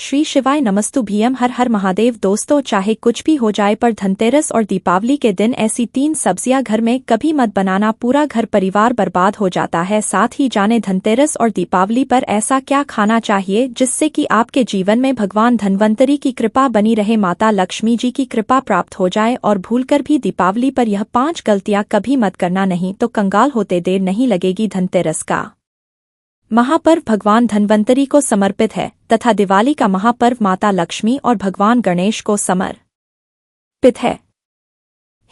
श्री शिवाय नमस्तुभ्यम हर हर महादेव। दोस्तों, चाहे कुछ भी हो जाए पर धनतेरस और दीपावली के दिन ऐसी 3 सब्जियां घर में कभी मत बनाना, पूरा घर परिवार बर्बाद हो जाता है। साथ ही जाने धनतेरस और दीपावली पर ऐसा क्या खाना चाहिए जिससे कि आपके जीवन में भगवान धन्वंतरी की कृपा बनी रहे, माता लक्ष्मी जी की कृपा प्राप्त हो जाए। और भूलकर भी दीपावली पर यह 5 गलतियां कभी मत करना, नहीं तो कंगाल होते देर नहीं लगेगी। धनतेरस का महापर्व भगवान धन्वंतरी को समर्पित है तथा दिवाली का महापर्व माता लक्ष्मी और भगवान गणेश को समर्पित है।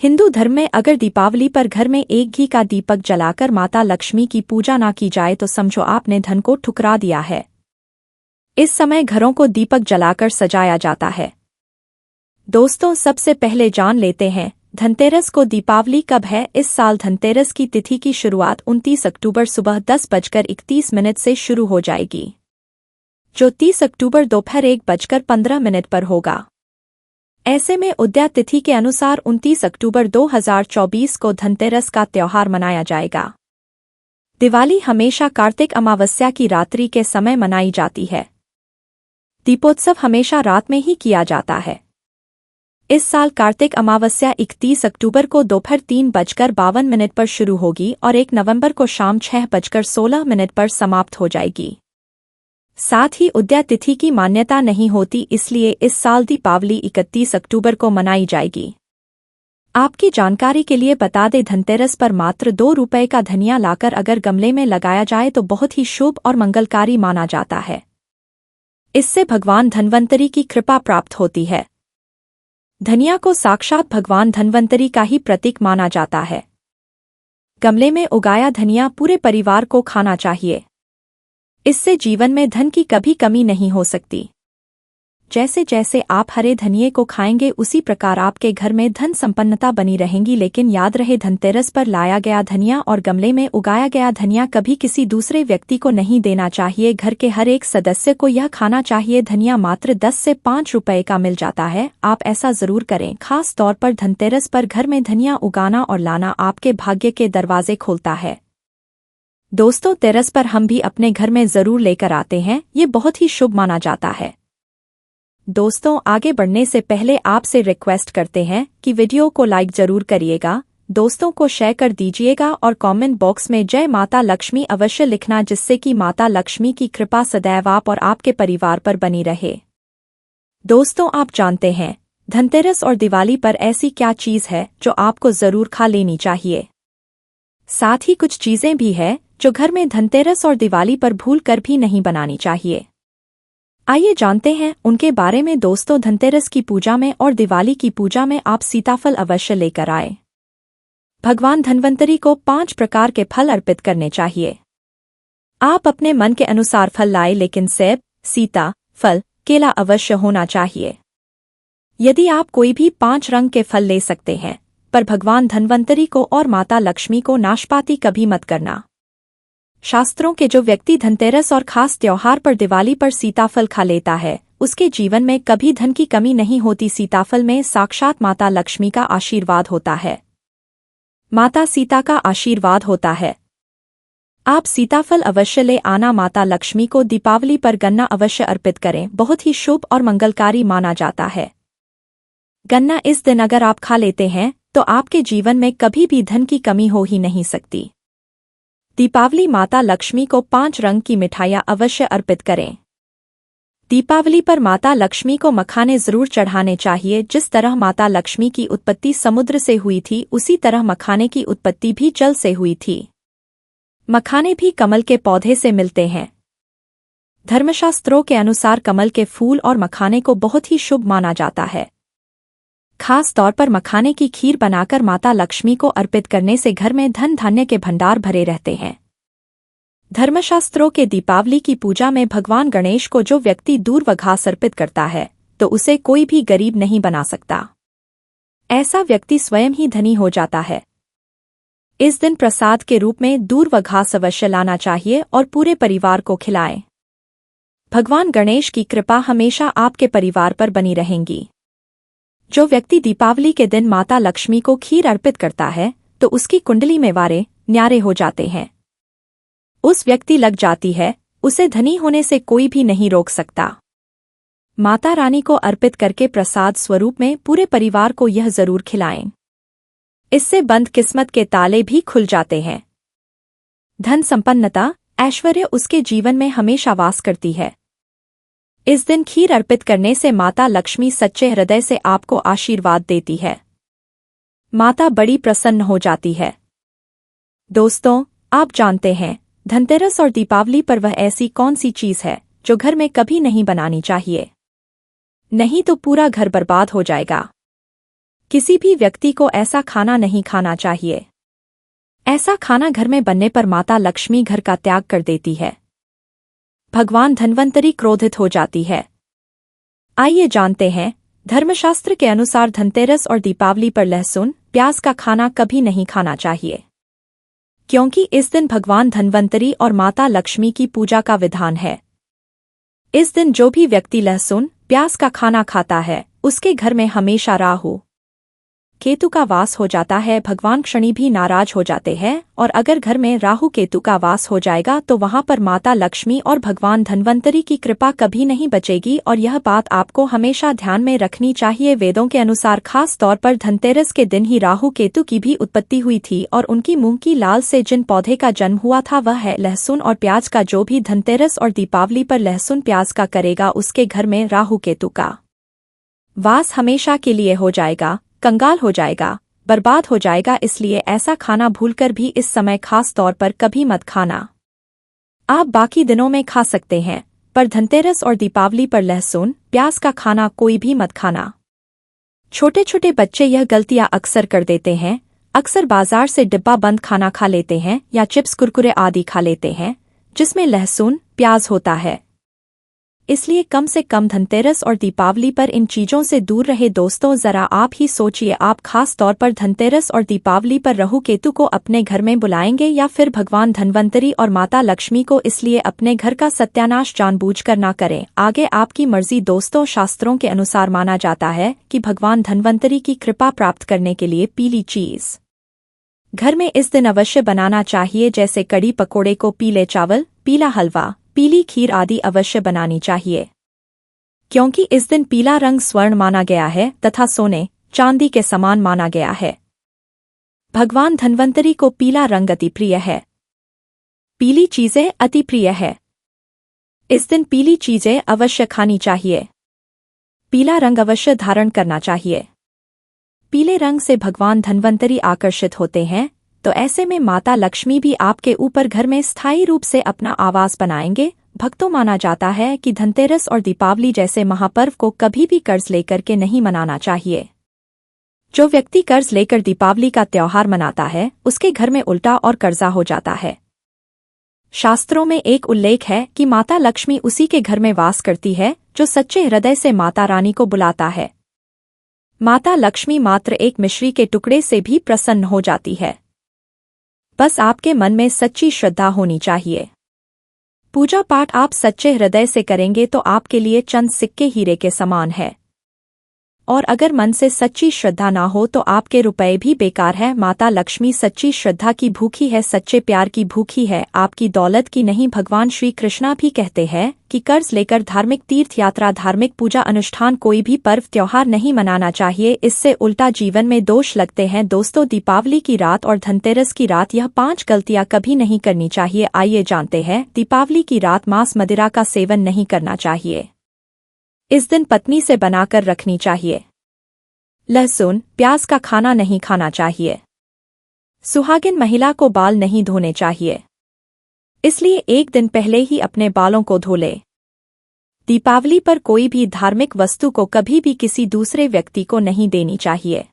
हिंदू धर्म में अगर दीपावली पर घर में एक घी का दीपक जलाकर माता लक्ष्मी की पूजा ना की जाए तो समझो आपने धन को ठुकरा दिया है। इस समय घरों को दीपक जलाकर सजाया जाता है। दोस्तों, सबसे पहले जान लेते हैं धनतेरस को दीपावली कब है। इस साल धनतेरस की तिथि की शुरुआत 29 अक्टूबर सुबह 10:31 से शुरू हो जाएगी, जो 30 अक्टूबर दोपहर 1:15 पर होगा। ऐसे में उदया तिथि के अनुसार 29 अक्टूबर 2024 को धनतेरस का त्योहार मनाया जाएगा। दिवाली हमेशा कार्तिक अमावस्या की रात्रि के समय मनाई जाती है। दीपोत्सव हमेशा रात में ही किया जाता है। इस साल कार्तिक अमावस्या 31 अक्टूबर को दोपहर 3:52 पर शुरू होगी और 1 नवंबर को शाम 6:16 पर समाप्त हो जाएगी। साथ ही उदया तिथि की मान्यता नहीं होती, इसलिए इस साल दीपावली 31 अक्टूबर को मनाई जाएगी। आपकी जानकारी के लिए बता दें, धनतेरस पर मात्र 2 रुपये का धनिया लाकर अगर गमले में लगाया जाए तो बहुत ही शुभ और मंगलकारी माना जाता है। इससे भगवान धन्वंतरी की कृपा प्राप्त होती है। धनिया को साक्षात भगवान धन्वंतरी का ही प्रतीक माना जाता है। गमले में उगाया धनिया पूरे परिवार को खाना चाहिए। इससे जीवन में धन की कभी कमी नहीं हो सकती। जैसे जैसे आप हरे धनिये को खाएंगे उसी प्रकार आपके घर में धन संपन्नता बनी रहेंगी। लेकिन याद रहे, धनतेरस पर लाया गया धनिया और गमले में उगाया गया धनिया कभी किसी दूसरे व्यक्ति को नहीं देना चाहिए। घर के हर एक सदस्य को यह खाना चाहिए। धनिया मात्र 10 से 5 रुपये का मिल जाता है। आप ऐसा जरूर करें। खास तौर पर धनतेरस पर घर में धनिया उगाना और लाना आपके भाग्य के दरवाजे खोलता है। दोस्तों, तेरस पर हम भी अपने घर में जरूर लेकर आते हैं, ये बहुत ही शुभ माना जाता है। दोस्तों, आगे बढ़ने से पहले आपसे रिक्वेस्ट करते हैं कि वीडियो को लाइक जरूर करिएगा, दोस्तों को शेयर कर दीजिएगा और कमेंट बॉक्स में जय माता लक्ष्मी अवश्य लिखना, जिससे कि माता लक्ष्मी की कृपा सदैव आप और आपके परिवार पर बनी रहे। दोस्तों, आप जानते हैं धनतेरस और दिवाली पर ऐसी क्या चीज़ है जो आपको जरूर खा लेनी चाहिए। साथ ही कुछ चीज़ें भी हैं जो घर में धनतेरस और दिवाली पर भूल कर भी नहीं बनानी चाहिए। आइए जानते हैं उनके बारे में। दोस्तों, धनतेरस की पूजा में और दिवाली की पूजा में आप सीताफल अवश्य लेकर आए। भगवान धन्वंतरी को 5 प्रकार के फल अर्पित करने चाहिए। आप अपने मन के अनुसार फल लाए, लेकिन सेब, सीता फल, केला अवश्य होना चाहिए। यदि आप कोई भी 5 रंग के फल ले सकते हैं, पर भगवान धन्वंतरी को और माता लक्ष्मी को नाशपाती कभी मत करना। शास्त्रों के जो व्यक्ति धनतेरस और खास त्योहार पर दिवाली पर सीताफल खा लेता है, उसके जीवन में कभी धन की कमी नहीं होती। सीताफल में साक्षात माता लक्ष्मी का आशीर्वाद होता है, माता सीता का आशीर्वाद होता है। आप सीताफल अवश्य ले आना। माता लक्ष्मी को दीपावली पर गन्ना अवश्य अर्पित करें, बहुत ही शुभ और मंगलकारी माना जाता है। गन्ना इस दिन अगर आप खा लेते हैं तो आपके जीवन में कभी भी धन की कमी हो ही नहीं सकती। दीपावली माता लक्ष्मी को 5 रंग की मिठाइयाँ अवश्य अर्पित करें। दीपावली पर माता लक्ष्मी को मखाने जरूर चढ़ाने चाहिए। जिस तरह माता लक्ष्मी की उत्पत्ति समुद्र से हुई थी, उसी तरह मखाने की उत्पत्ति भी जल से हुई थी। मखाने भी कमल के पौधे से मिलते हैं। धर्मशास्त्रों के अनुसार कमल के फूल और मखाने को बहुत ही शुभ माना जाता है। खास तौर पर मखाने की खीर बनाकर माता लक्ष्मी को अर्पित करने से घर में धन धान्य के भंडार भरे रहते हैं। धर्मशास्त्रों के दीपावली की पूजा में भगवान गणेश को जो व्यक्ति दूर व घास अर्पित करता है तो उसे कोई भी गरीब नहीं बना सकता। ऐसा व्यक्ति स्वयं ही धनी हो जाता है। इस दिन प्रसाद के रूप में दूर व घास अवश्य लाना चाहिए और पूरे परिवार को खिलाएं। भगवान गणेश की कृपा हमेशा आपके परिवार पर बनी रहेंगी। जो व्यक्ति दीपावली के दिन माता लक्ष्मी को खीर अर्पित करता है तो उसकी कुंडली में वारे न्यारे हो जाते हैं। उस व्यक्ति लग जाती है, उसे धनी होने से कोई भी नहीं रोक सकता। माता रानी को अर्पित करके प्रसाद स्वरूप में पूरे परिवार को यह जरूर खिलाएं। इससे बंद किस्मत के ताले भी खुल जाते हैं। धन संपन्नता, ऐश्वर्य उसके जीवन में हमेशा वास करती है। इस दिन खीर अर्पित करने से माता लक्ष्मी सच्चे हृदय से आपको आशीर्वाद देती है। माता बड़ी प्रसन्न हो जाती है। दोस्तों, आप जानते हैं धनतेरस और दीपावली पर वह ऐसी कौन सी चीज है जो घर में कभी नहीं बनानी चाहिए? नहीं तो पूरा घर बर्बाद हो जाएगा। किसी भी व्यक्ति को ऐसा खाना नहीं खाना चाहिए। ऐसा खाना घर में बनने पर माता लक्ष्मी घर का त्याग कर देती है। भगवान धन्वंतरी क्रोधित हो जाती है। आइए जानते हैं, धर्मशास्त्र के अनुसार धनतेरस और दीपावली पर लहसुन, प्याज का खाना कभी नहीं खाना चाहिए, क्योंकि इस दिन भगवान धन्वंतरी और माता लक्ष्मी की पूजा का विधान है। इस दिन जो भी व्यक्ति लहसुन, प्याज का खाना खाता है, उसके घर में हमेशा राहु केतु का वास हो जाता है। भगवान शनि भी नाराज हो जाते हैं, और अगर घर में राहु केतु का वास हो जाएगा तो वहां पर माता लक्ष्मी और भगवान धन्वंतरी की कृपा कभी नहीं बचेगी। और यह बात आपको हमेशा ध्यान में रखनी चाहिए। वेदों के अनुसार खास तौर पर धनतेरस के दिन ही राहु केतु की भी उत्पत्ति हुई थी, और उनकी मूंग की लाल से जिन पौधे का जन्म हुआ था वह है लहसुन और प्याज का। जो भी धनतेरस और दीपावली पर लहसुन प्याज का करेगा, उसके घर में राहु केतु का वास हमेशा के लिए हो जाएगा, कंगाल हो जाएगा, बर्बाद हो जाएगा। इसलिए ऐसा खाना भूलकर भी इस समय खास तौर पर कभी मत खाना। आप बाकी दिनों में खा सकते हैं, पर धनतेरस और दीपावली पर लहसुन, प्याज का खाना कोई भी मत खाना। छोटे छोटे बच्चे यह गलतियां अक्सर कर देते हैं। अक्सर बाजार से डिब्बा बंद खाना खा लेते हैं या चिप्स कुरकुरे आदि खा लेते हैं, जिसमें लहसुन, प्याज होता है। इसलिए कम से कम धनतेरस और दीपावली पर इन चीजों से दूर रहे। दोस्तों, जरा आप ही सोचिए, आप खास तौर पर धनतेरस और दीपावली पर राहु केतु को अपने घर में बुलाएंगे या फिर भगवान धन्वंतरी और माता लक्ष्मी को? इसलिए अपने घर का सत्यानाश जानबूझकर ना करें। आगे आपकी मर्जी। दोस्तों, शास्त्रों के अनुसार माना जाता है कि भगवान धन्वंतरी की कृपा प्राप्त करने के लिए पीली चीज घर में इस दिन अवश्य बनाना चाहिए, जैसे कड़ी पकोड़े को पीले चावल, पीला हलवा, पीली खीर आदि अवश्य बनानी चाहिए, क्योंकि इस दिन पीला रंग स्वर्ण माना गया है तथा सोने चांदी के समान माना गया है। भगवान धन्वंतरी को पीला रंग अति प्रिय है। पीली चीजें अति प्रिय है। इस दिन पीली चीजें अवश्य खानी चाहिए। पीला रंग अवश्य धारण करना चाहिए। पीले रंग से भगवान धन्वंतरी आकर्षित होते हैं, तो ऐसे में माता लक्ष्मी भी आपके ऊपर घर में स्थायी रूप से अपना आवास बनाएंगे। भक्तों, माना जाता है कि धनतेरस और दीपावली जैसे महापर्व को कभी भी कर्ज लेकर के नहीं मनाना चाहिए। जो व्यक्ति कर्ज लेकर दीपावली का त्योहार मनाता है, उसके घर में उल्टा और कर्जा हो जाता है। शास्त्रों में एक उल्लेख है कि माता लक्ष्मी उसी के घर में वास करती है जो सच्चे हृदय से माता रानी को बुलाता है। माता लक्ष्मी मात्र एक मिश्री के टुकड़े से भी प्रसन्न हो जाती है। बस आपके मन में सच्ची श्रद्धा होनी चाहिए। पूजा पाठ आप सच्चे हृदय से करेंगे तो आपके लिए चंद सिक्के हीरे के समान है, और अगर मन से सच्ची श्रद्धा ना हो तो आपके रुपए भी बेकार है। माता लक्ष्मी सच्ची श्रद्धा की भूखी है, सच्चे प्यार की भूखी है, आपकी दौलत की नहीं। भगवान श्री कृष्णा भी कहते हैं कि कर्ज लेकर धार्मिक तीर्थ यात्रा, धार्मिक पूजा अनुष्ठान, कोई भी पर्व त्योहार नहीं मनाना चाहिए। इससे उल्टा जीवन में दोष लगते हैं। दोस्तों, दीपावली की रात और धनतेरस की रात यह 5 गलतियां कभी नहीं करनी चाहिए। आइए जानते हैं। दीपावली की रात मांस मदिरा का सेवन नहीं करना चाहिए। इस दिन पत्नी से बनाकर रखनी चाहिए। लहसुन, प्याज का खाना नहीं खाना चाहिए। सुहागिन महिला को बाल नहीं धोने चाहिए, इसलिए एक दिन पहले ही अपने बालों को धो ले। दीपावली पर कोई भी धार्मिक वस्तु को कभी भी किसी दूसरे व्यक्ति को नहीं देनी चाहिए,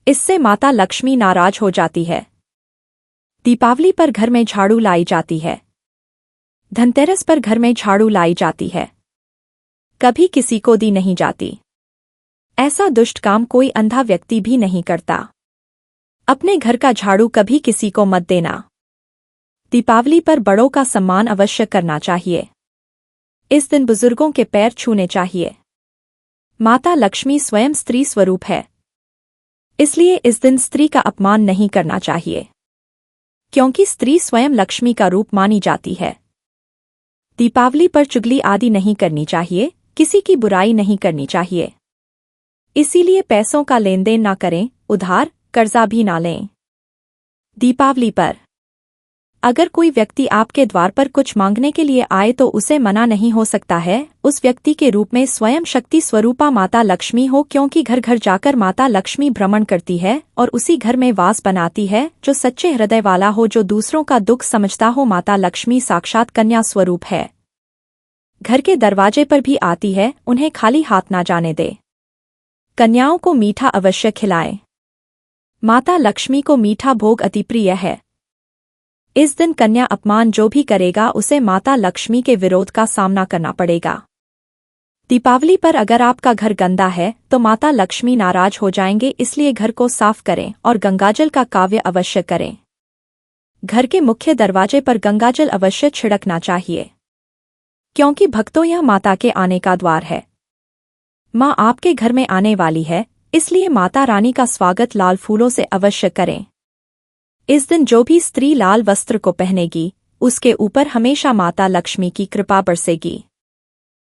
इससे माता लक्ष्मी नाराज हो जाती है। दीपावली पर घर में झाड़ू लाई जाती है। धनतेरस पर घर में झाड़ू लाई जाती है, कभी किसी को दी नहीं जाती। ऐसा दुष्ट काम कोई अंधा व्यक्ति भी नहीं करता। अपने घर का झाड़ू कभी किसी को मत देना। दीपावली पर बड़ों का सम्मान अवश्य करना चाहिए। इस दिन बुजुर्गों के पैर छूने चाहिए। माता लक्ष्मी स्वयं स्त्री स्वरूप है, इसलिए इस दिन स्त्री का अपमान नहीं करना चाहिए, क्योंकि स्त्री स्वयं लक्ष्मी का रूप मानी जाती है। दीपावली पर चुगली आदि नहीं करनी चाहिए, किसी की बुराई नहीं करनी चाहिए। इसीलिए पैसों का लेन देन ना करें, उधार कर्जा भी ना लें। दीपावली पर अगर कोई व्यक्ति आपके द्वार पर कुछ मांगने के लिए आए तो उसे मना नहीं हो सकता है। उस व्यक्ति के रूप में स्वयं शक्ति स्वरूपा माता लक्ष्मी हो, क्योंकि घर घर जाकर माता लक्ष्मी भ्रमण करती है और उसी घर में वास बनाती है जो सच्चे हृदय वाला हो, जो दूसरों का दुख समझता हो। माता लक्ष्मी साक्षात कन्या स्वरूप है, घर के दरवाजे पर भी आती है, उन्हें खाली हाथ ना जाने दे। कन्याओं को मीठा अवश्य खिलाएं। माता लक्ष्मी को मीठा भोग अति प्रिय है। इस दिन कन्या अपमान जो भी करेगा उसे माता लक्ष्मी के विरोध का सामना करना पड़ेगा। दीपावली पर अगर आपका घर गंदा है तो माता लक्ष्मी नाराज हो जाएंगे, इसलिए घर को साफ करें और गंगाजल का काव्य अवश्य करें। घर के मुख्य दरवाजे पर गंगाजल अवश्य छिड़कना चाहिए, क्योंकि भक्तों यह माता के आने का द्वार है। माँ आपके घर में आने वाली है, इसलिए माता रानी का स्वागत लाल फूलों से अवश्य करें। इस दिन जो भी स्त्री लाल वस्त्र को पहनेगी उसके ऊपर हमेशा माता लक्ष्मी की कृपा बरसेगी।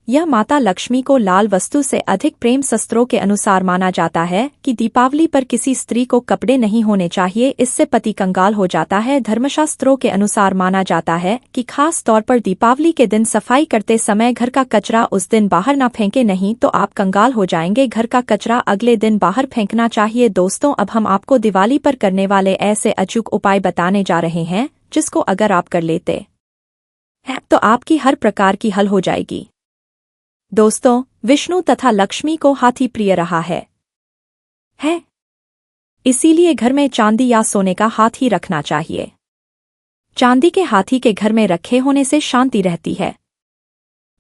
यह माता लक्ष्मी को लाल वस्तु से अधिक प्रेम शस्त्रों के अनुसार माना जाता है कि दीपावली पर किसी स्त्री को कपड़े नहीं होने चाहिए, इससे पति कंगाल हो जाता है। धर्मशास्त्रों के अनुसार माना जाता है कि खास तौर पर दीपावली के दिन सफाई करते समय घर का कचरा उस दिन बाहर ना फेंके, नहीं तो आप कंगाल हो जाएंगे। घर का कचरा अगले दिन बाहर फेंकना चाहिए। दोस्तों, अब हम आपको दिवाली पर करने वाले ऐसे अचूक उपाय बताने जा रहे हैं जिसको अगर आप कर लेते हैं तो आपकी हर प्रकार की हल हो जाएगी। दोस्तों, विष्णु तथा लक्ष्मी को हाथी प्रिय रहा है। इसीलिए घर में चांदी या सोने का हाथी रखना चाहिए। चांदी के हाथी के घर में रखे होने से शांति रहती है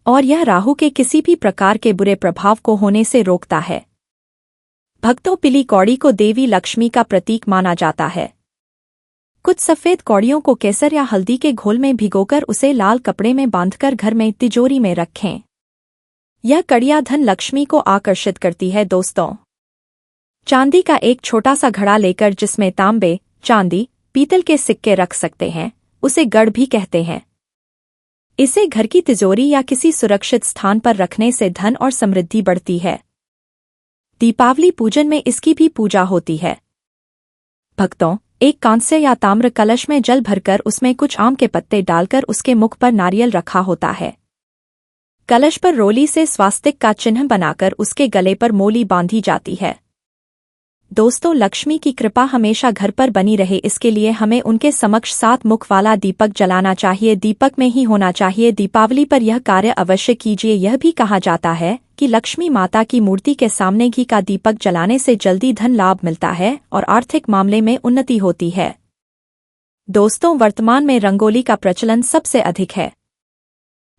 और यह राहु के किसी भी प्रकार के बुरे प्रभाव को होने से रोकता है। भक्तों, पीली कौड़ी को देवी लक्ष्मी का प्रतीक माना जाता है। कुछ सफेद कौड़ियों को केसर या हल्दी के घोल में भिगोकर उसे लाल कपड़े में बांधकर घर में तिजोरी में रखें। यह कड़ियाँ धन लक्ष्मी को आकर्षित करती है। दोस्तों, चांदी का एक छोटा सा घड़ा लेकर जिसमें तांबे, चांदी, पीतल के सिक्के रख सकते हैं, उसे गढ़ भी कहते हैं। इसे घर की तिजोरी या किसी सुरक्षित स्थान पर रखने से धन और समृद्धि बढ़ती है। दीपावली पूजन में इसकी भी पूजा होती है। भक्तों, एक कांस्य या ताम्र कलश में जल भरकर उसमें कुछ आम के पत्ते डालकर उसके मुख पर नारियल रखा होता है। कलश पर रोली से स्वास्तिक का चिन्ह बनाकर उसके गले पर मोली बांधी जाती है। दोस्तों, लक्ष्मी की कृपा हमेशा घर पर बनी रहे, इसके लिए हमें उनके समक्ष 7 मुख वाला दीपक जलाना चाहिए। दीपक में ही होना चाहिए। दीपावली पर यह कार्य अवश्य कीजिए। यह भी कहा जाता है कि लक्ष्मी माता की मूर्ति के सामने घी का दीपक जलाने से जल्दी धन लाभ मिलता है और आर्थिक मामले में उन्नति होती है। दोस्तों, वर्तमान में रंगोली का प्रचलन सबसे अधिक है।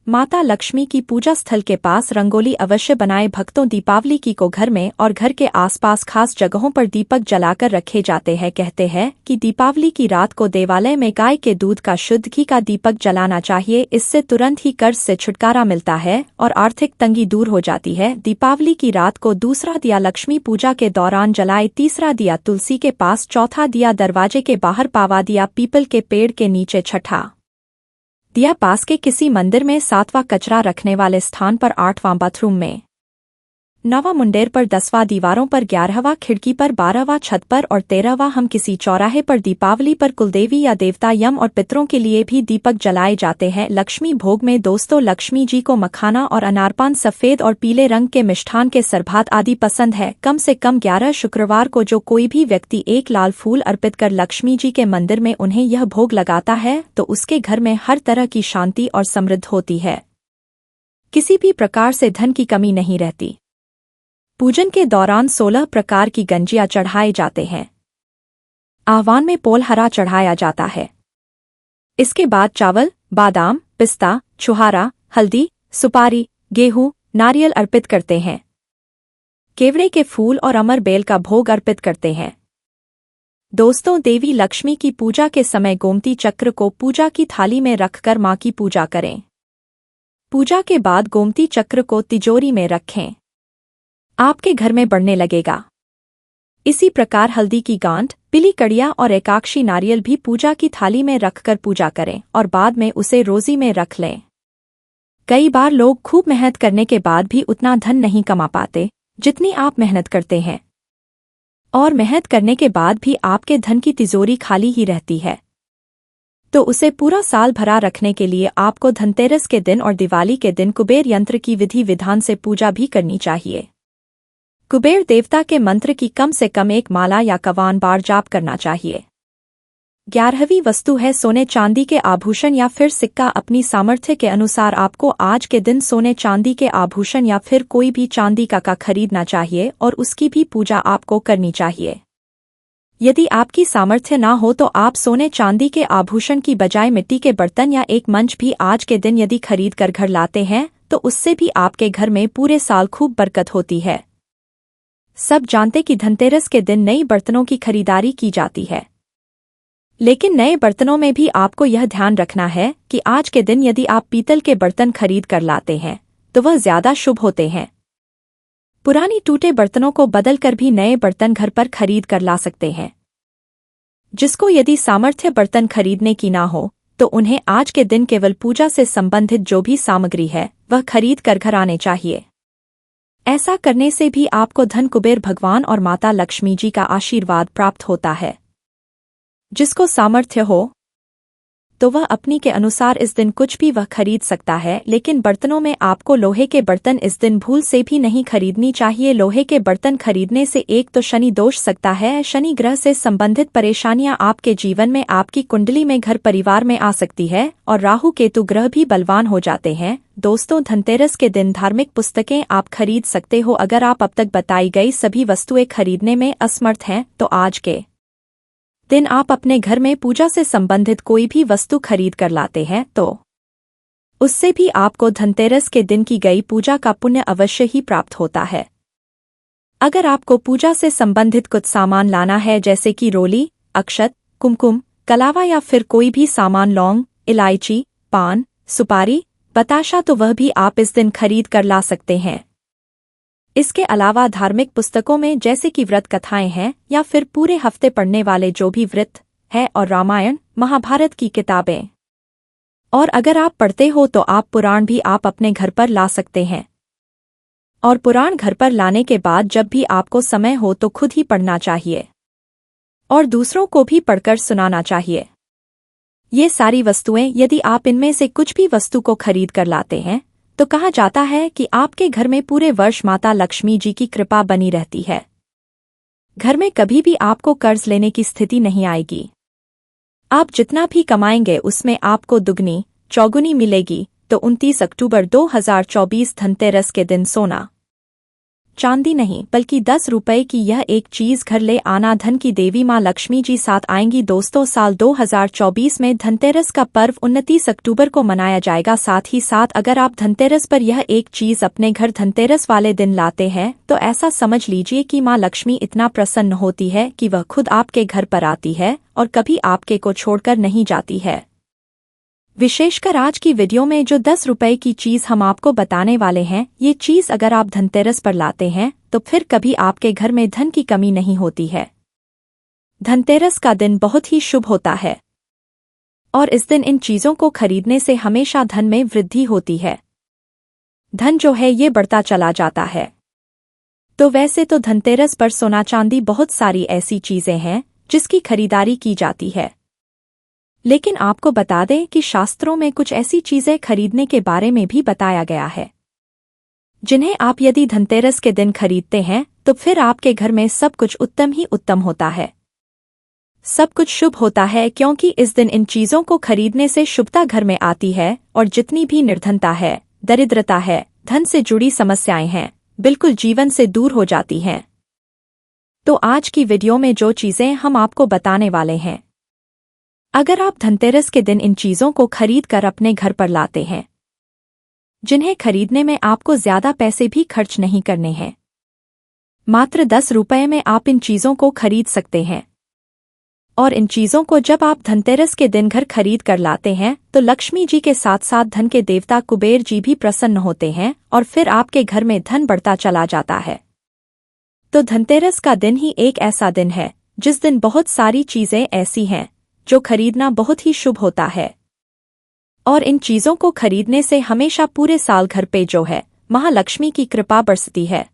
माता लक्ष्मी की पूजा स्थल के पास रंगोली अवश्य बनाए। भक्तों, दीपावली की को घर में और घर के आसपास खास जगहों पर दीपक जलाकर रखे जाते हैं। कहते हैं कि दीपावली की रात को देवालय में गाय के दूध का शुद्ध घी का दीपक जलाना चाहिए। इससे तुरंत ही कर्ज से छुटकारा मिलता है और आर्थिक तंगी दूर हो जाती है। दीपावली की रात को दूसरा दिया लक्ष्मी पूजा के दौरान जलाए, तीसरा दिया तुलसी के पास, चौथा दिया दरवाजे के बाहर, पावा दिया पीपल के पेड़ के नीचे, छठा दिया पास के किसी मंदिर में, 7वां कचरा रखने वाले स्थान पर, 8वां बाथरूम में, 9वां मुंडेर पर, 10वां दीवारों पर, 11वां खिड़की पर, 12वां छत पर और 13वां हम किसी चौराहे पर। दीपावली पर कुलदेवी या देवता यम और पितरों के लिए भी दीपक जलाए जाते हैं। लक्ष्मी भोग में दोस्तों, लक्ष्मी जी को मखाना और अनारपान, सफेद और पीले रंग के मिष्ठान के सरभात आदि पसंद है। कम से कम 11 शुक्रवार को जो कोई भी व्यक्ति एक लाल फूल अर्पित कर लक्ष्मी जी के मंदिर में उन्हें यह भोग लगाता है तो उसके घर में हर तरह की शांति और समृद्धि होती है। किसी भी प्रकार से धन की कमी नहीं रहती। पूजन के दौरान 16 प्रकार की गंजियां चढ़ाए जाते हैं। आह्वान में पोल हरा चढ़ाया जाता है। इसके बाद चावल, बादाम, पिस्ता, छुहारा, हल्दी, सुपारी, गेहूं, नारियल अर्पित करते हैं। केवड़े के फूल और अमर बेल का भोग अर्पित करते हैं। दोस्तों, देवी लक्ष्मी की पूजा के समय गोमती चक्र को पूजा की थाली में रखकर मां की पूजा करें। पूजा के बाद गोमती चक्र को तिजोरी में रखें, आपके घर में बढ़ने लगेगा। इसी प्रकार हल्दी की गांठ, पीली कड़िया और एकाक्षी नारियल भी पूजा की थाली में रखकर पूजा करें और बाद में उसे रोजी में रख लें। कई बार लोग खूब मेहनत करने के बाद भी उतना धन नहीं कमा पाते जितनी आप मेहनत करते हैं, और मेहनत करने के बाद भी आपके धन की तिजोरी खाली ही रहती है। तो उसे पूरा साल भरा रखने के लिए आपको धनतेरस के दिन और दिवाली के दिन कुबेर यंत्र की विधि विधान से पूजा भी करनी चाहिए। कुबेर देवता के मंत्र की कम से कम एक माला या 51 बार जाप करना चाहिए। 11वीं वस्तु है सोने चांदी के आभूषण या फिर सिक्का। अपनी सामर्थ्य के अनुसार आपको आज के दिन सोने चांदी के आभूषण या फिर कोई भी चांदी का खरीदना चाहिए और उसकी भी पूजा आपको करनी चाहिए। यदि आपकी सामर्थ्य ना हो तो आप सोने चांदी के आभूषण की बजाय मिट्टी के बर्तन या एक मंच भी आज के दिन यदि खरीद कर घर लाते हैं तो उससे भी आपके घर में पूरे साल खूब बरकत होती है। सब जानते कि धनतेरस के दिन नई बर्तनों की खरीदारी की जाती है, लेकिन नए बर्तनों में भी आपको यह ध्यान रखना है कि आज के दिन यदि आप पीतल के बर्तन खरीद कर लाते हैं तो वह ज्यादा शुभ होते हैं। पुरानी टूटे बर्तनों को बदलकर भी नए बर्तन घर पर खरीद कर ला सकते हैं। जिसको यदि सामर्थ्य बर्तन खरीदने की ना हो तो उन्हें आज के दिन केवल पूजा से संबंधित जो भी सामग्री है वह खरीद कर घर आने चाहिए। ऐसा करने से भी आपको धन कुबेर भगवान और माता लक्ष्मी जी का आशीर्वाद प्राप्त होता है। जिसको सामर्थ्य हो तो वह अपनी के अनुसार इस दिन कुछ भी वह खरीद सकता है, लेकिन बर्तनों में आपको लोहे के बर्तन इस दिन भूल से भी नहीं खरीदनी चाहिए। लोहे के बर्तन खरीदने से एक तो शनि दोष सकता है, शनि ग्रह से संबंधित परेशानियां आपके जीवन में, आपकी कुंडली में, घर परिवार में आ सकती है, और राहु केतु ग्रह भी बलवान हो जाते हैं। दोस्तों, धनतेरस के दिन धार्मिक पुस्तकें आप खरीद सकते हो। अगर आप अब तक बताई गई सभी वस्तुएं खरीदने में असमर्थ हैं तो आज के दिन आप अपने घर में पूजा से संबंधित कोई भी वस्तु खरीद कर लाते हैं तो उससे भी आपको धनतेरस के दिन की गई पूजा का पुण्य अवश्य ही प्राप्त होता है। अगर आपको पूजा से संबंधित कुछ सामान लाना है जैसे कि रोली, अक्षत, कुमकुम, कलावा या फिर कोई भी सामान, लौंग, इलायची, पान, सुपारी, बताशा, तो वह भी आप इस दिन खरीद कर ला सकते हैं। इसके अलावा धार्मिक पुस्तकों में जैसे कि व्रत कथाएं हैं या फिर पूरे हफ्ते पढ़ने वाले जो भी व्रत है, और रामायण महाभारत की किताबें, और अगर आप पढ़ते हो तो आप पुराण भी आप अपने घर पर ला सकते हैं। और पुराण घर पर लाने के बाद जब भी आपको समय हो तो खुद ही पढ़ना चाहिए और दूसरों को भी पढ़कर सुनाना चाहिए। ये सारी वस्तुएं यदि आप इनमें से कुछ भी वस्तु को खरीद कर लाते हैं तो कहा जाता है कि आपके घर में पूरे वर्ष माता लक्ष्मी जी की कृपा बनी रहती है। घर में कभी भी आपको कर्ज लेने की स्थिति नहीं आएगी। आप जितना भी कमाएंगे उसमें आपको दुगनी चौगुनी मिलेगी। तो 29 अक्टूबर 2024 धनतेरस के दिन सोना चांदी नहीं बल्कि 10 रुपए की यह एक चीज घर ले आना। धन की देवी मां लक्ष्मी जी साथ आएंगी। दोस्तों, साल 2024 में धनतेरस का पर्व 29 अक्टूबर को मनाया जाएगा। साथ ही साथ अगर आप धनतेरस पर यह एक चीज अपने घर धनतेरस वाले दिन लाते हैं तो ऐसा समझ लीजिए कि मां लक्ष्मी इतना प्रसन्न होती है कि वह खुद आपके घर पर आती है और कभी आपके को छोड़कर नहीं जाती है। विशेषकर आज की वीडियो में जो 10 रुपए की चीज हम आपको बताने वाले हैं, ये चीज अगर आप धनतेरस पर लाते हैं तो फिर कभी आपके घर में धन की कमी नहीं होती है। धनतेरस का दिन बहुत ही शुभ होता है और इस दिन इन चीजों को खरीदने से हमेशा धन में वृद्धि होती है। धन जो है ये बढ़ता चला जाता है। तो वैसे तो धनतेरस पर सोना चांदी बहुत सारी ऐसी चीजें हैं जिसकी खरीदारी की जाती है, लेकिन आपको बता दें कि शास्त्रों में कुछ ऐसी चीजें खरीदने के बारे में भी बताया गया है जिन्हें आप यदि धनतेरस के दिन खरीदते हैं तो फिर आपके घर में सब कुछ उत्तम ही उत्तम होता है, सब कुछ शुभ होता है, क्योंकि इस दिन इन चीजों को खरीदने से शुभता घर में आती है और जितनी भी निर्धनता है, दरिद्रता है, धन से जुड़ी समस्याएं हैं, बिल्कुल जीवन से दूर हो जाती हैं। तो आज की वीडियो में जो चीजें हम आपको बताने वाले हैं, अगर आप धनतेरस के दिन इन चीजों को खरीद कर अपने घर पर लाते हैं, जिन्हें खरीदने में आपको ज्यादा पैसे भी खर्च नहीं करने हैं, मात्र 10 रुपए में आप इन चीजों को खरीद सकते हैं। और इन चीजों को जब आप धनतेरस के दिन घर खरीद कर लाते हैं तो लक्ष्मी जी के साथ साथ धन के देवता कुबेर जी भी प्रसन्न होते हैं और फिर आपके घर में धन बढ़ता चला जाता है। तो धनतेरस का दिन ही एक ऐसा दिन है जिस दिन बहुत सारी चीजें ऐसी हैं जो खरीदना बहुत ही शुभ होता है। और इन चीजों को खरीदने से हमेशा पूरे साल घर पे जो है महालक्ष्मी की कृपा बरसती है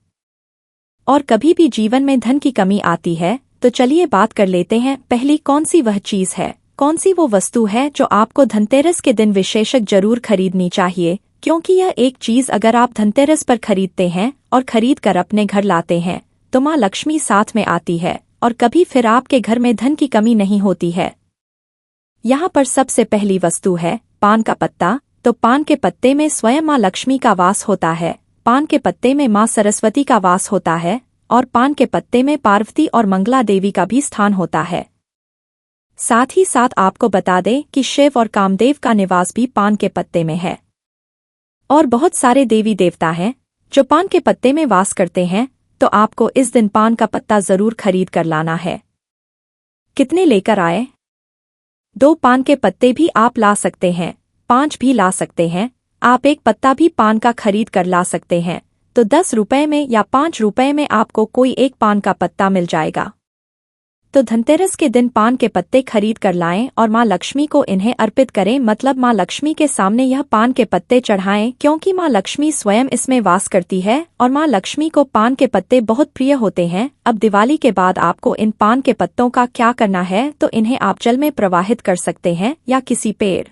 और कभी भी जीवन में धन की कमी आती है। तो चलिए बात कर लेते हैं पहली कौन सी वह चीज है, कौन सी वो वस्तु है जो आपको धनतेरस के दिन विशेषक जरूर खरीदनी चाहिए, क्योंकि यह एक चीज अगर आप धनतेरस पर खरीदते हैं और खरीद कर अपने घर लाते हैं तो माँ लक्ष्मी साथ में आती है और कभी फिर आपके घर में धन की कमी नहीं होती है। यहाँ पर सबसे पहली वस्तु है पान का पत्ता। तो पान के पत्ते में स्वयं माँ लक्ष्मी का वास होता है, पान के पत्ते में माँ सरस्वती का वास होता है और पान के पत्ते में पार्वती और मंगला देवी का भी स्थान होता है। साथ ही साथ आपको बता दें कि शिव और कामदेव का निवास भी पान के पत्ते में है और बहुत सारे देवी देवता हैं जो पान के पत्ते में वास करते हैं। तो आपको इस दिन पान का पत्ता जरूर खरीद कर लाना है। कितने लेकर आए? 2 पान के पत्ते भी आप ला सकते हैं, 5 भी ला सकते हैं, आप एक पत्ता भी पान का खरीद कर ला सकते हैं। तो 10 रुपए में या 5 रुपए में आपको कोई एक पान का पत्ता मिल जाएगा। तो धनतेरस के दिन पान के पत्ते खरीद कर लाएं और माँ लक्ष्मी को इन्हें अर्पित करें, मतलब माँ लक्ष्मी के सामने यह पान के पत्ते चढ़ाएं, क्योंकि माँ लक्ष्मी स्वयं इसमें वास करती है और माँ लक्ष्मी को पान के पत्ते बहुत प्रिय होते हैं। अब दिवाली के बाद आपको इन पान के पत्तों का क्या करना है, तो इन्हें आप जल में प्रवाहित कर सकते हैं या किसी पेड़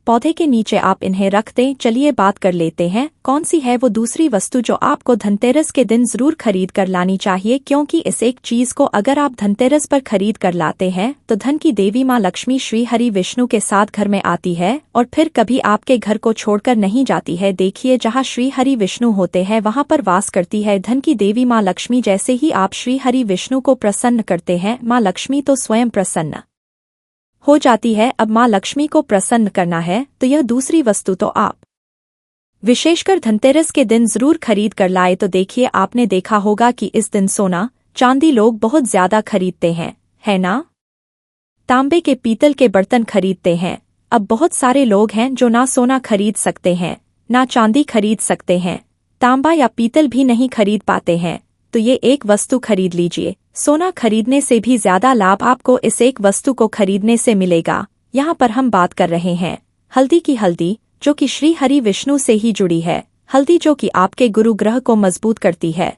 पौधे के नीचे आप इन्हें रख दें। चलिए बात कर लेते हैं कौन सी है वो दूसरी वस्तु जो आपको धनतेरस के दिन जरूर खरीद कर लानी चाहिए, क्योंकि इस एक चीज को अगर आप धनतेरस पर खरीद कर लाते हैं तो धन की देवी माँ लक्ष्मी श्री हरि विष्णु के साथ घर में आती है और फिर कभी आपके घर को छोड़कर नहीं जाती है। देखिए, जहाँ श्री हरि विष्णु होते हैं वहाँ पर वास करती है धन की देवी माँ लक्ष्मी। जैसे ही आप श्री हरि विष्णु को प्रसन्न करते हैं माँ लक्ष्मी तो स्वयं प्रसन्न हो जाती है। अब माँ लक्ष्मी को प्रसन्न करना है तो यह दूसरी वस्तु तो आप विशेषकर धनतेरस के दिन जरूर खरीद कर लाए। तो देखिए, आपने देखा होगा कि इस दिन सोना चांदी लोग बहुत ज्यादा खरीदते हैं, है ना? तांबे के पीतल के बर्तन खरीदते हैं। अब बहुत सारे लोग हैं जो ना सोना खरीद सकते हैं ना चांदी खरीद सकते हैं, तांबा या पीतल भी नहीं खरीद पाते हैं। तो ये एक वस्तु खरीद लीजिए। सोना खरीदने से भी ज्यादा लाभ आपको इस एक वस्तु को खरीदने से मिलेगा। यहाँ पर हम बात कर रहे हैं हल्दी की। हल्दी जो कि श्री हरि विष्णु से ही जुड़ी है, हल्दी जो कि आपके गुरु ग्रह को मजबूत करती है।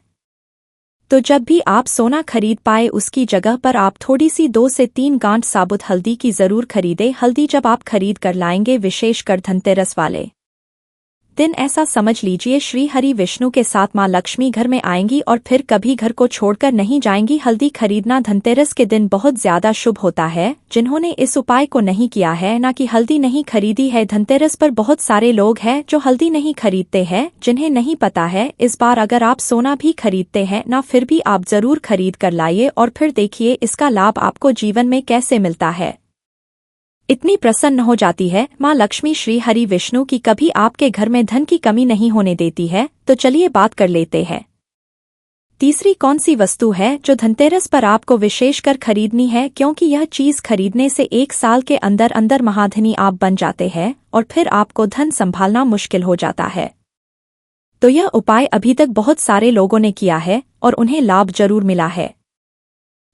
तो जब भी आप सोना खरीद पाए उसकी जगह पर आप थोड़ी सी 2 से 3 गांठ साबुत हल्दी की जरूर खरीदें। हल्दी जब आप खरीद कर लाएंगे विशेषकर धनतेरस वाले दिन, ऐसा समझ लीजिए श्री हरि विष्णु के साथ माँ लक्ष्मी घर में आएंगी और फिर कभी घर को छोड़कर नहीं जाएंगी। हल्दी खरीदना धनतेरस के दिन बहुत ज्यादा शुभ होता है। जिन्होंने इस उपाय को नहीं किया है ना कि हल्दी नहीं खरीदी है, धनतेरस पर बहुत सारे लोग हैं जो हल्दी नहीं खरीदते हैं, जिन्हें नहीं पता है। इस बार अगर आप सोना भी खरीदते हैं ना, फिर भी आप जरूर खरीद कर लाइए और फिर देखिए इसका लाभ आपको जीवन में कैसे मिलता है। इतनी प्रसन्न हो जाती है माँ लक्ष्मी श्री हरि विष्णु की, कभी आपके घर में धन की कमी नहीं होने देती है। तो चलिए बात कर लेते हैं तीसरी कौन सी वस्तु है जो धनतेरस पर आपको विशेषकर खरीदनी है, क्योंकि यह चीज खरीदने से 1 साल के अंदर अंदर महाधनी आप बन जाते हैं और फिर आपको धन संभालना मुश्किल हो जाता है। तो यह उपाय अभी तक बहुत सारे लोगों ने किया है और उन्हें लाभ जरूर मिला है।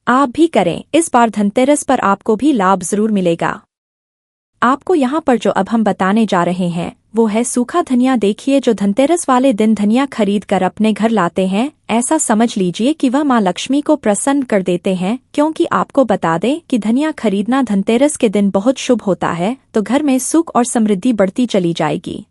आप भी करें, इस बार धनतेरस पर आपको भी लाभ जरूर मिलेगा। आपको यहाँ पर जो अब हम बताने जा रहे हैं वो है सूखा धनिया। देखिए, जो धनतेरस वाले दिन धनिया खरीद कर अपने घर लाते हैं, ऐसा समझ लीजिए कि वह माँ लक्ष्मी को प्रसन्न कर देते हैं, क्योंकि आपको बता दें कि धनिया खरीदना धनतेरस के दिन बहुत शुभ होता है। तो घर में सुख और समृद्धि बढ़ती चली जाएगी,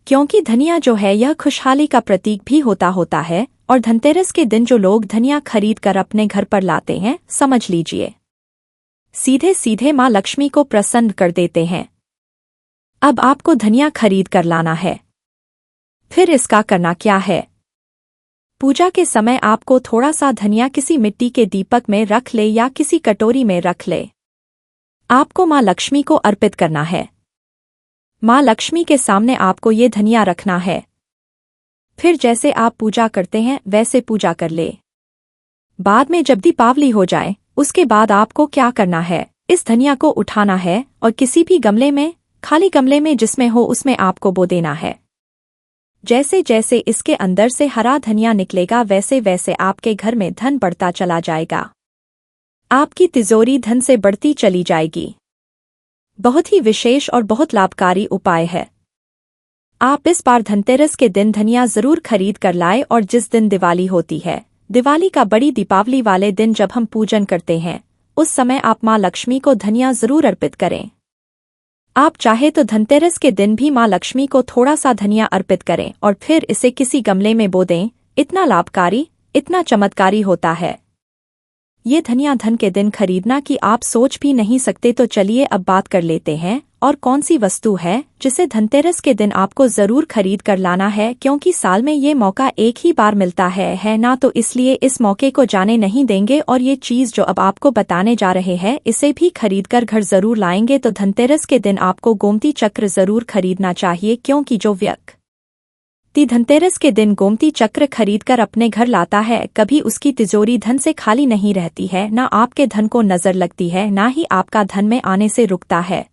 क्योंकि धनिया जो है यह खुशहाली का प्रतीक भी होता है। और धनतेरस के दिन जो लोग धनिया खरीद कर अपने घर पर लाते हैं, समझ लीजिए सीधे सीधे माँ लक्ष्मी को प्रसन्न कर देते हैं। अब आपको धनिया खरीद कर लाना है। फिर इसका करना क्या है? पूजा के समय आपको थोड़ा सा धनिया किसी मिट्टी के दीपक में रख ले या किसी कटोरी में रख ले। आपको माँ लक्ष्मी को अर्पित करना है। माँ लक्ष्मी के सामने आपको ये धनिया रखना है। फिर जैसे आप पूजा करते हैं वैसे पूजा कर ले। बाद में जब दीपावली हो जाए उसके बाद आपको क्या करना है, इस धनिया को उठाना है और किसी भी गमले में, खाली गमले में जिसमें हो उसमें आपको बो देना है। जैसे जैसे इसके अंदर से हरा धनिया निकलेगा वैसे वैसे आपके घर में धन बढ़ता चला जाएगा। आपकी तिजोरी धन से बढ़ती चली जाएगी। बहुत ही विशेष और बहुत लाभकारी उपाय है। आप इस बार धनतेरस के दिन धनिया जरूर खरीद कर लाए और जिस दिन दिवाली होती है, दिवाली का बड़ी दीपावली वाले दिन जब हम पूजन करते हैं, उस समय आप माँ लक्ष्मी को धनिया जरूर अर्पित करें। आप चाहे तो धनतेरस के दिन भी माँ लक्ष्मी को थोड़ा सा धनिया अर्पित करें और फिर इसे किसी गमले में बो दें। इतना लाभकारी, इतना चमत्कारी होता है ये धनिया धन के दिन खरीदना कि आप सोच भी नहीं सकते। तो चलिए अब बात कर लेते हैं और कौन सी वस्तु है जिसे धनतेरस के दिन आपको जरूर खरीद कर लाना है, क्योंकि साल में ये मौका एक ही बार मिलता है ना, तो इसलिए इस मौके को जाने नहीं देंगे। और ये चीज जो अब आपको बताने जा रहे हैं इसे भी खरीद कर घर जरूर लाएंगे। तो धनतेरस के दिन आपको गोमती चक्र जरूर खरीदना चाहिए, क्योंकि जो व्यक्ति धनतेरस के दिन गोमती चक्र खरीदकर अपने घर लाता है, कभी उसकी तिजोरी धन से खाली नहीं रहती है, ना आपके धन को नजर लगती है, ना ही आपका धन में आने से रुकता है।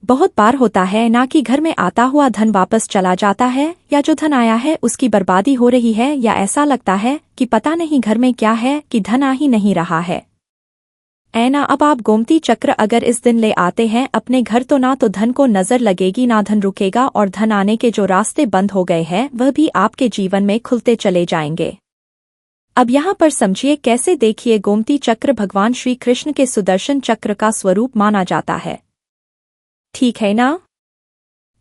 बहुत बार होता है ना कि घर में आता हुआ धन वापस चला जाता है, या जो धन आया है उसकी बर्बादी हो रही है, या ऐसा लगता है कि पता नहीं घर में क्या है कि धन आ ही नहीं रहा है। ऐना अब आप गोमती चक्र अगर इस दिन ले आते हैं अपने घर, तो ना तो धन को नजर लगेगी, ना धन रुकेगा, और धन आने के जो रास्ते बंद हो गए हैं वह भी आपके जीवन में खुलते चले जाएंगे। अब यहाँ पर समझिए कैसे। देखिए, गोमती चक्र भगवान श्री कृष्ण के सुदर्शन चक्र का स्वरूप माना जाता है, ठीक है ना।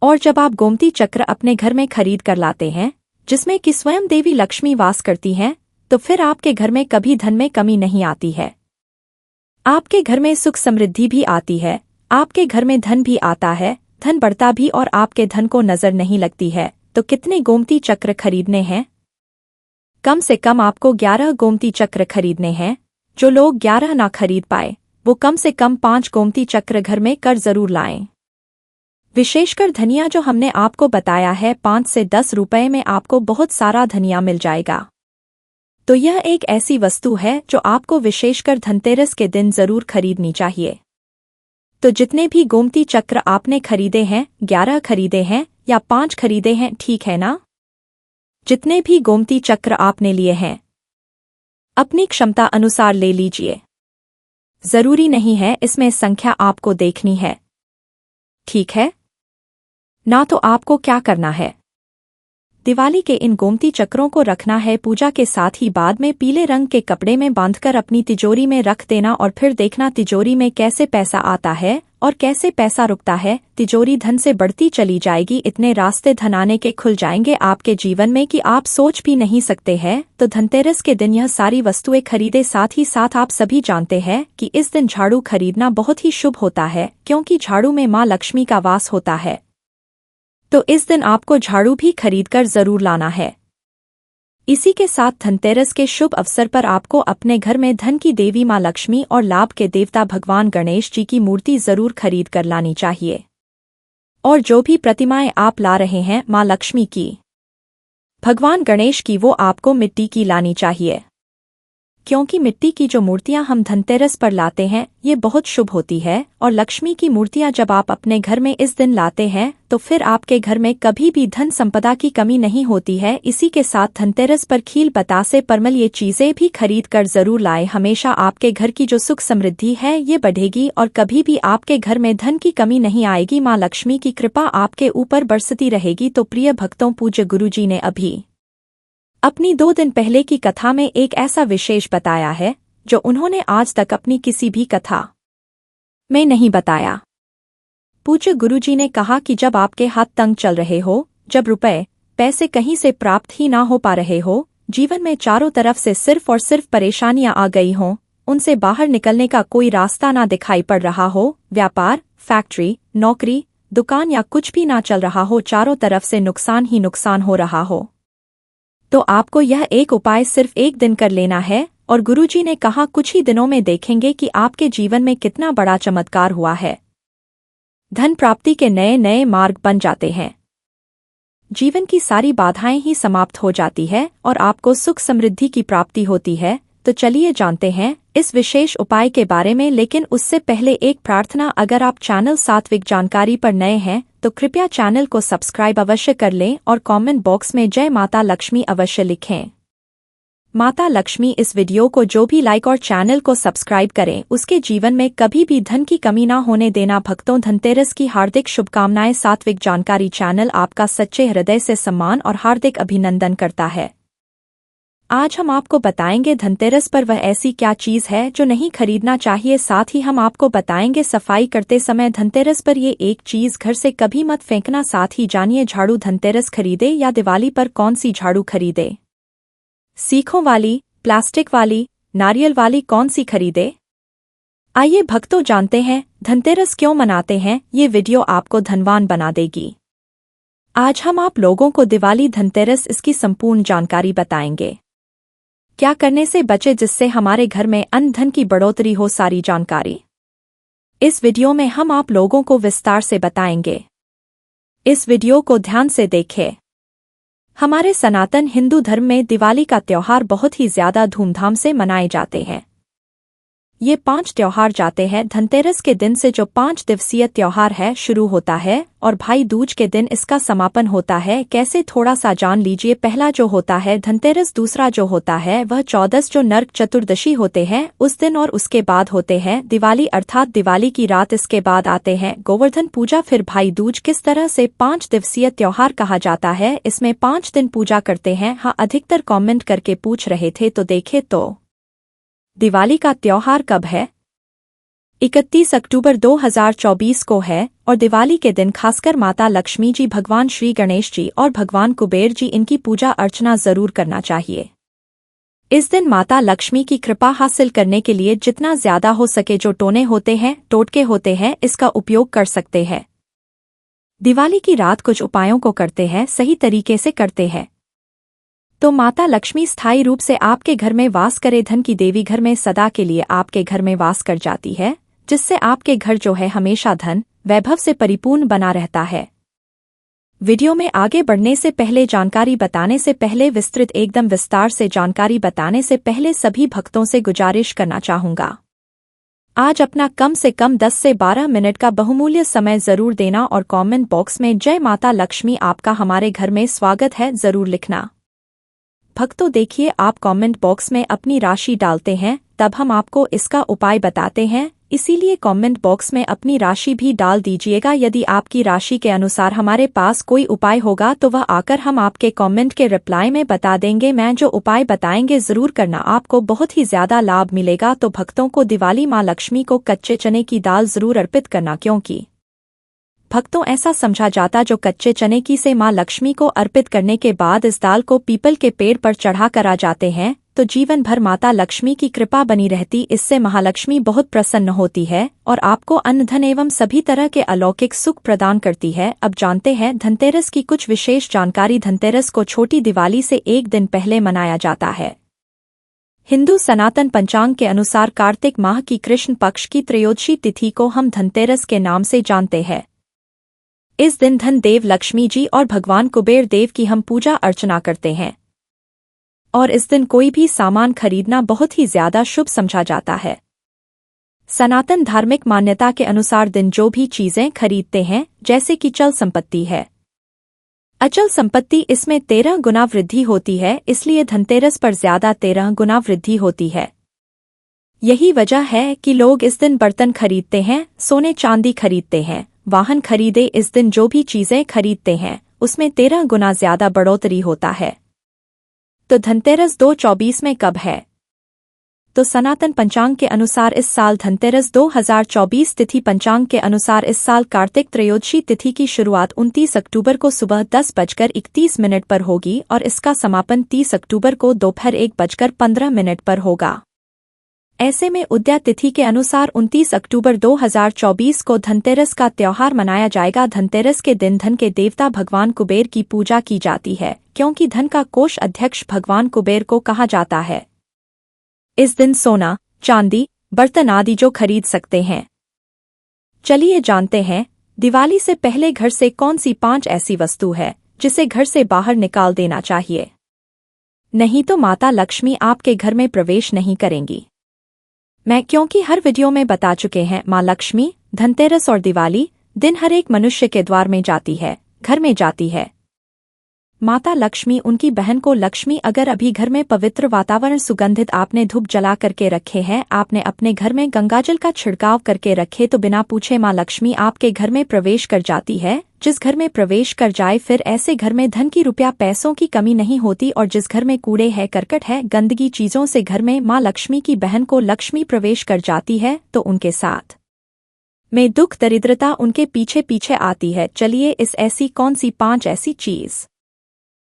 और जब आप गोमती चक्र अपने घर में खरीद कर लाते हैं, जिसमें कि स्वयं देवी लक्ष्मी वास करती हैं, तो फिर आपके घर में कभी धन में कमी नहीं आती है। आपके घर में सुख समृद्धि भी आती है, आपके घर में धन भी आता है, धन बढ़ता भी, और आपके धन को नजर नहीं लगती है। तो कितने गोमती चक्र खरीदने हैं? कम से कम आपको 11 गोमती चक्र खरीदने हैं। जो लोग 11 ना खरीद पाए वो कम से कम 5 गोमती चक्र घर में कर जरूर लाएं। विशेषकर धनिया जो हमने आपको बताया है, 5 से 10 रुपए में आपको बहुत सारा धनिया मिल जाएगा। तो यह एक ऐसी वस्तु है जो आपको विशेषकर धनतेरस के दिन जरूर खरीदनी चाहिए। तो जितने भी गोमती चक्र आपने खरीदे हैं, 11 खरीदे हैं या 5 खरीदे हैं, ठीक है ना। जितने भी गोमती चक्र आपने लिए हैं अपनी क्षमता अनुसार ले लीजिए। जरूरी नहीं है इसमें संख्या आपको देखनी है, ठीक है ना। तो आपको क्या करना है, दिवाली के इन गोमती चक्रों को रखना है पूजा के साथ ही बाद में पीले रंग के कपड़े में बांधकर अपनी तिजोरी में रख देना, और फिर देखना तिजोरी में कैसे पैसा आता है और कैसे पैसा रुकता है। तिजोरी धन से बढ़ती चली जाएगी, इतने रास्ते धन आने के खुल जाएंगे आपके जीवन में कि आप सोच भी नहीं सकते हैं। तो धनतेरस के दिन यह सारी वस्तुएं खरीदे। साथ ही साथ आप सभी जानते हैं कि इस दिन झाड़ू खरीदना बहुत ही शुभ होता है, क्योंकि झाड़ू में माँ लक्ष्मी का वास होता है। तो इस दिन आपको झाड़ू भी खरीदकर जरूर लाना है। इसी के साथ धनतेरस के शुभ अवसर पर आपको अपने घर में धन की देवी माँ लक्ष्मी और लाभ के देवता भगवान गणेश जी की मूर्ति जरूर खरीद कर लानी चाहिए। और जो भी प्रतिमाएं आप ला रहे हैं माँ लक्ष्मी की, भगवान गणेश की, वो आपको मिट्टी की लानी चाहिए, क्योंकि मिट्टी की जो मूर्तियां हम धनतेरस पर लाते हैं ये बहुत शुभ होती है। और लक्ष्मी की मूर्तियां जब आप अपने घर में इस दिन लाते हैं तो फिर आपके घर में कभी भी धन संपदा की कमी नहीं होती है। इसी के साथ धनतेरस पर खील, बतासे, परमल ये चीजें भी खरीद कर जरूर लाएं। हमेशा आपके घर की जो सुख समृद्धि है ये बढ़ेगी और कभी भी आपके घर में धन की कमी नहीं आएगी। माँ लक्ष्मी की कृपा आपके ऊपर बरसती रहेगी। तो प्रिय भक्तों, पूज्य गुरुजी ने अभी अपनी 2 दिन पहले की कथा में एक ऐसा विशेष बताया है जो उन्होंने आज तक अपनी किसी भी कथा में नहीं बताया। पूज्य गुरुजी ने कहा कि जब आपके हाथ तंग चल रहे हो, जब रुपए पैसे कहीं से प्राप्त ही ना हो पा रहे हो, जीवन में चारों तरफ से सिर्फ और सिर्फ परेशानियां आ गई हों, उनसे बाहर निकलने का कोई रास्ता ना दिखाई पड़ रहा हो, व्यापार, फैक्ट्री, नौकरी, दुकान या कुछ भी ना चल रहा हो, चारों तरफ से नुकसान ही नुकसान हो रहा हो, तो आपको यह एक उपाय सिर्फ 1 दिन कर लेना है। और गुरुजी ने कहा कुछ ही दिनों में देखेंगे कि आपके जीवन में कितना बड़ा चमत्कार हुआ है। धन प्राप्ति के नए नए मार्ग बन जाते हैं, जीवन की सारी बाधाएं ही समाप्त हो जाती है और आपको सुख समृद्धि की प्राप्ति होती है। तो चलिए जानते हैं इस विशेष उपाय के बारे में, लेकिन उससे पहले एक प्रार्थना। अगर आप चैनल सात्विक जानकारी पर नए हैं तो कृपया चैनल को सब्सक्राइब अवश्य कर लें और कमेंट बॉक्स में जय माता लक्ष्मी अवश्य लिखें। माता लक्ष्मी इस वीडियो को जो भी लाइक और चैनल को सब्सक्राइब करें उसके जीवन में कभी भी धन की कमी ना होने देना। भक्तों, धनतेरस की हार्दिक शुभकामनाएं। सात्विक जानकारी चैनल आपका सच्चे हृदय से सम्मान और हार्दिक अभिनंदन करता है। आज हम आपको बताएंगे धनतेरस पर वह ऐसी क्या चीज है जो नहीं खरीदना चाहिए। साथ ही हम आपको बताएंगे सफाई करते समय धनतेरस पर ये एक चीज घर से कभी मत फेंकना। साथ ही जानिए झाड़ू धनतेरस खरीदे या दिवाली पर कौन सी झाड़ू खरीदे, सीखों वाली, प्लास्टिक वाली, नारियल वाली, कौन सी खरीदे। आइए भक्तों जानते हैं धनतेरस क्यों मनाते हैं। ये वीडियो आपको धनवान बना देगी। आज हम आप लोगों को दिवाली, धनतेरस, इसकी संपूर्ण जानकारी बताएंगे। क्या करने से बचे जिससे हमारे घर में अन्न धन की बढ़ोतरी हो, सारी जानकारी इस वीडियो में हम आप लोगों को विस्तार से बताएंगे। इस वीडियो को ध्यान से देखें। हमारे सनातन हिंदू धर्म में दिवाली का त्योहार बहुत ही ज्यादा धूमधाम से मनाए जाते हैं। ये 5 त्योहार जाते हैं। धनतेरस के दिन से जो 5 दिवसीय त्योहार है शुरू होता है और भाई दूज के दिन इसका समापन होता है। कैसे, थोड़ा सा जान लीजिए। पहला जो होता है धनतेरस, दूसरा जो होता है वह 14 जो नरक चतुर्दशी होते हैं उस दिन, और उसके बाद होते हैं दिवाली अर्थात दिवाली की रात। इसके बाद आते हैं गोवर्धन पूजा, फिर भाई दूज। किस तरह से 5 दिवसीय त्योहार कहा जाता है, इसमें 5 दिन पूजा करते हैं। हाँ, अधिकतर कमेंट करके पूछ रहे थे, तो देखे तो दिवाली का त्योहार कब है? 31 अक्टूबर 2024 को है। और दिवाली के दिन खासकर माता लक्ष्मी जी, भगवान श्री गणेश जी और भगवान कुबेर जी, इनकी पूजा अर्चना जरूर करना चाहिए। इस दिन माता लक्ष्मी की कृपा हासिल करने के लिए जितना ज्यादा हो सके जो टोने होते हैं, टोटके होते हैं, इसका उपयोग कर सकते हैं। दिवाली की रात कुछ उपायों को करते हैं, सही तरीके से करते हैं तो माता लक्ष्मी स्थायी रूप से आपके घर में वास करे। धन की देवी घर में सदा के लिए आपके घर में वास कर जाती है, जिससे आपके घर जो है हमेशा धन वैभव से परिपूर्ण बना रहता है। वीडियो में आगे बढ़ने से पहले, जानकारी बताने से पहले, एकदम विस्तार से जानकारी बताने से पहले सभी भक्तों से गुजारिश करना चाहूंगा, आज अपना कम से कम 10 से 12 मिनट का बहुमूल्य समय जरूर देना और कमेंट बॉक्स में जय माता लक्ष्मी, आपका हमारे घर में स्वागत है, जरूर लिखना। भक्तों देखिए, आप कमेंट बॉक्स में अपनी राशि डालते हैं तब हम आपको इसका उपाय बताते हैं, इसीलिए कमेंट बॉक्स में अपनी राशि भी डाल दीजिएगा। यदि आपकी राशि के अनुसार हमारे पास कोई उपाय होगा तो वह आकर हम आपके कमेंट के रिप्लाई में बता देंगे। मैं जो उपाय बताएंगे जरूर करना, आपको बहुत ही ज्यादा लाभ मिलेगा। तो भक्तों को दिवाली माँ लक्ष्मी को कच्चे चने की दाल जरूर अर्पित करना, क्योंकि भक्तों ऐसा समझा जाता जो कच्चे चने की से माँ लक्ष्मी को अर्पित करने के बाद इस दाल को पीपल के पेड़ पर चढ़ा कर आ जाते हैं तो जीवन भर माता लक्ष्मी की कृपा बनी रहती। इससे महालक्ष्मी बहुत प्रसन्न होती है और आपको अन्न धन एवं सभी तरह के अलौकिक सुख प्रदान करती है। अब जानते हैं धनतेरस की कुछ विशेष जानकारी। धनतेरस को छोटी दिवाली से एक दिन पहले मनाया जाता है। हिंदू सनातन पंचांग के अनुसार कार्तिक माह की कृष्ण पक्ष की त्रयोदशी तिथि को हम धनतेरस के नाम से जानते हैं। इस दिन धन देव लक्ष्मी जी और भगवान कुबेर देव की हम पूजा अर्चना करते हैं और इस दिन कोई भी सामान खरीदना बहुत ही ज्यादा शुभ समझा जाता है। सनातन धार्मिक मान्यता के अनुसार दिन जो भी चीजें खरीदते हैं, जैसे कि चल संपत्ति है, अचल संपत्ति, इसमें 13 गुना वृद्धि होती है, इसलिए धनतेरस पर ज्यादा 13 गुना वृद्धि होती है। यही वजह है कि लोग इस दिन बर्तन खरीदते हैं, सोने चांदी खरीदते हैं, वाहन खरीदे। इस दिन जो भी चीजें खरीदते हैं उसमें 13 गुना ज्यादा बढ़ोतरी होता है। तो धनतेरस 2024 में कब है? तो सनातन पंचांग के अनुसार इस साल धनतेरस 2024 तिथि पंचांग के अनुसार इस साल कार्तिक त्रयोदशी तिथि की शुरुआत 29 अक्टूबर को सुबह 10:31 पर होगी और इसका समापन 30 अक्टूबर को दोपहर 1:15 पर होगा। ऐसे में उदया तिथि के अनुसार 29 अक्टूबर 2024 को धनतेरस का त्योहार मनाया जाएगा। धनतेरस के दिन धन के देवता भगवान कुबेर की पूजा की जाती है, क्योंकि धन का कोष अध्यक्ष भगवान कुबेर को कहा जाता है। इस दिन सोना, चांदी, बर्तन आदि जो खरीद सकते हैं। चलिए जानते हैं दिवाली से पहले घर से कौन सी 5 ऐसी वस्तु है जिसे घर से बाहर निकाल देना चाहिए, नहीं तो माता लक्ष्मी आपके घर में प्रवेश नहीं करेंगी। मैं क्योंकि हर वीडियो में बता चुके हैं, माँ लक्ष्मी धनतेरस और दिवाली दिन हर एक मनुष्य के द्वार में जाती है, घर में जाती है। माता लक्ष्मी उनकी बहन को लक्ष्मी अगर अभी घर में पवित्र वातावरण सुगंधित आपने धूप जला करके रखे हैं, आपने अपने घर में गंगाजल का छिड़काव करके रखे तो बिना पूछे माँ लक्ष्मी आपके घर में प्रवेश कर जाती है। जिस घर में प्रवेश कर जाए फिर ऐसे घर में धन की रुपया पैसों की कमी नहीं होती। और जिस घर में कूड़े है करकट है गंदगी चीजों से घर में माँ लक्ष्मी की बहन को लक्ष्मी प्रवेश कर जाती है तो उनके साथ में दुख दरिद्रता उनके पीछे पीछे आती है। चलिए इस ऐसी कौन सी 5 ऐसी चीज